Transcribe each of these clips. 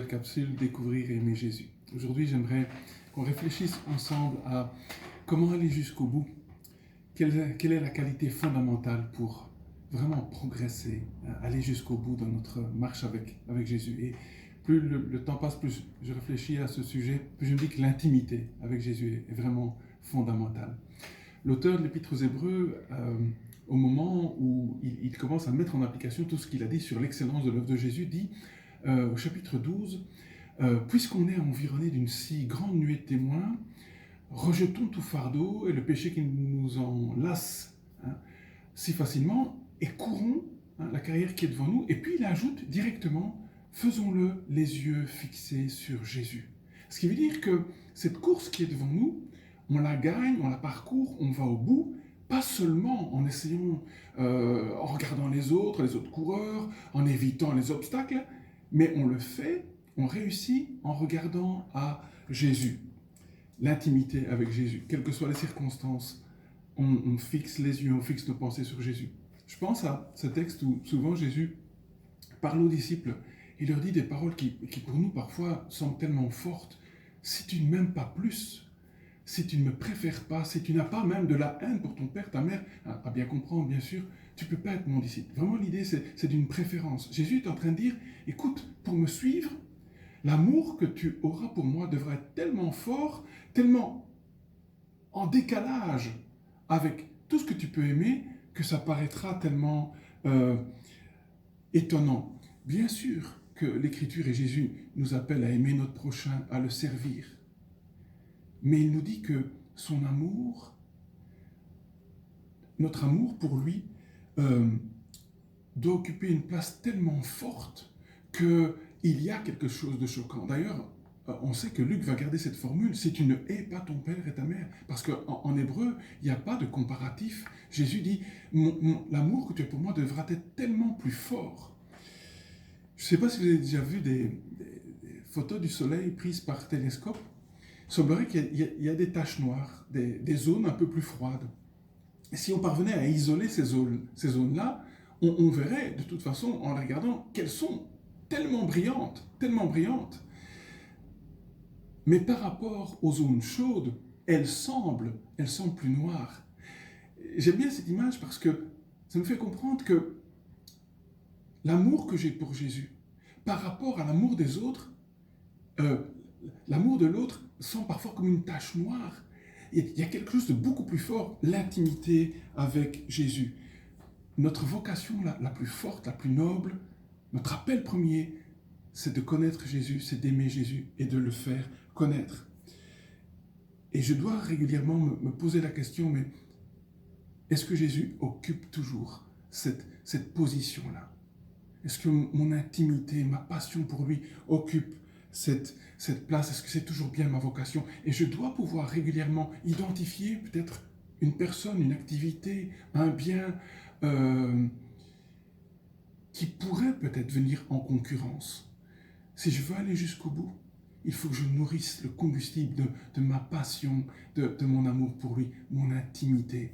nouvelle capsule Découvrir et aimer Jésus. Aujourd'hui, j'aimerais qu'on réfléchisse ensemble à comment aller jusqu'au bout. Quelle est la qualité fondamentale pour vraiment progresser, aller jusqu'au bout dans notre marche avec Jésus. Et plus le temps passe, plus je réfléchis à ce sujet, plus je me dis que l'intimité avec Jésus est vraiment fondamentale. L'auteur de l'Épître aux Hébreux, au moment où il commence à mettre en application tout ce qu'il a dit sur l'excellence de l'œuvre de Jésus, dit au chapitre 12, « Puisqu'on est environné d'une si grande nuée de témoins, rejetons tout fardeau et le péché qui nous enlace si facilement et courons la carrière qui est devant nous. » Et puis il ajoute directement, « Faisons-le les yeux fixés sur Jésus. » Ce qui veut dire que cette course qui est devant nous, on la gagne, on la parcourt, on va au bout, pas seulement en essayant, en regardant les autres coureurs, en évitant les obstacles, mais on le fait, on réussit en regardant à Jésus. L'intimité avec Jésus, quelles que soient les circonstances, on fixe les yeux, on fixe nos pensées sur Jésus. Je pense à ce texte où souvent Jésus parle aux disciples, il leur dit des paroles qui pour nous parfois semblent tellement fortes. Si tu ne m'aimes pas plus, si tu ne me préfères pas, si tu n'as pas même de la haine pour ton père, ta mère, à bien comprendre bien sûr, tu ne peux pas être mon disciple. Vraiment l'idée c'est d'une préférence. Jésus est en train de dire, écoute, pour me suivre, l'amour que tu auras pour moi devra être tellement fort, tellement en décalage avec tout ce que tu peux aimer, que ça paraîtra tellement étonnant. Bien sûr que l'Écriture et Jésus nous appellent à aimer notre prochain, à le servir. Mais il nous dit que son amour, notre amour pour lui, doit occuper une place tellement forte qu'il y a quelque chose de choquant. D'ailleurs, on sait que Luc va garder cette formule, si tu ne hais pas ton père et ta mère, parce qu'en hébreu, il n'y a pas de comparatif. Jésus dit, l'amour que tu as pour moi devra être tellement plus fort. Je ne sais pas si vous avez déjà vu des photos du soleil prises par télescope. Il semblerait qu'il y a des taches noires, des zones un peu plus froides. Et si on parvenait à isoler ces zones-là, on verrait de toute façon, en les regardant, qu'elles sont tellement brillantes. Mais par rapport aux zones chaudes, elles semblent plus noires. J'aime bien cette image parce que ça me fait comprendre que l'amour que j'ai pour Jésus, par rapport à l'amour des autres, l'amour de l'autre semble parfois comme une tache noire. Il y a quelque chose de beaucoup plus fort, l'intimité avec Jésus. Notre vocation la plus forte, la plus noble, notre appel premier, c'est de connaître Jésus, c'est d'aimer Jésus et de le faire connaître. Et je dois régulièrement me poser la question, mais est-ce que Jésus occupe toujours cette position-là? Est-ce que mon intimité, ma passion pour lui occupe cette place? Est-ce que c'est toujours bien ma vocation? Et je dois pouvoir régulièrement identifier peut-être une personne, une activité, un bien qui pourrait peut-être venir en concurrence. Si je veux aller jusqu'au bout, il faut que je nourrisse le combustible de ma passion, de mon amour pour lui, mon intimité.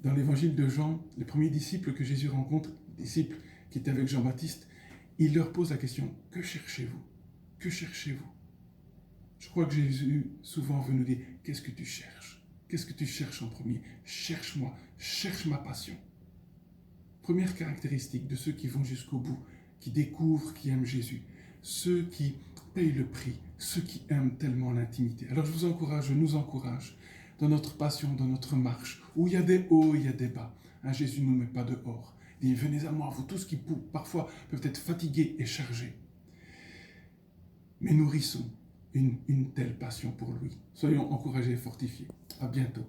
Dans l'évangile de Jean, les premiers disciples que Jésus rencontre, disciples qui étaient avec Jean-Baptiste, il leur pose la question, « Que cherchez-vous? Que cherchez-vous » Je crois que Jésus souvent veut nous dire, « Qu'est-ce que tu cherches? Qu'est-ce que tu cherches en premier? Cherche-moi, cherche ma passion. » Première caractéristique de ceux qui vont jusqu'au bout, qui découvrent, qui aiment Jésus, ceux qui payent le prix, ceux qui aiment tellement l'intimité. Alors je nous encourage dans notre passion, dans notre marche, où il y a des hauts, il y a des bas. Jésus ne nous met pas dehors. Il dit, venez à moi, vous tous qui parfois peuvent être fatigués et chargés. Mais nourrissons une telle passion pour lui. Soyons encouragés et fortifiés. À bientôt.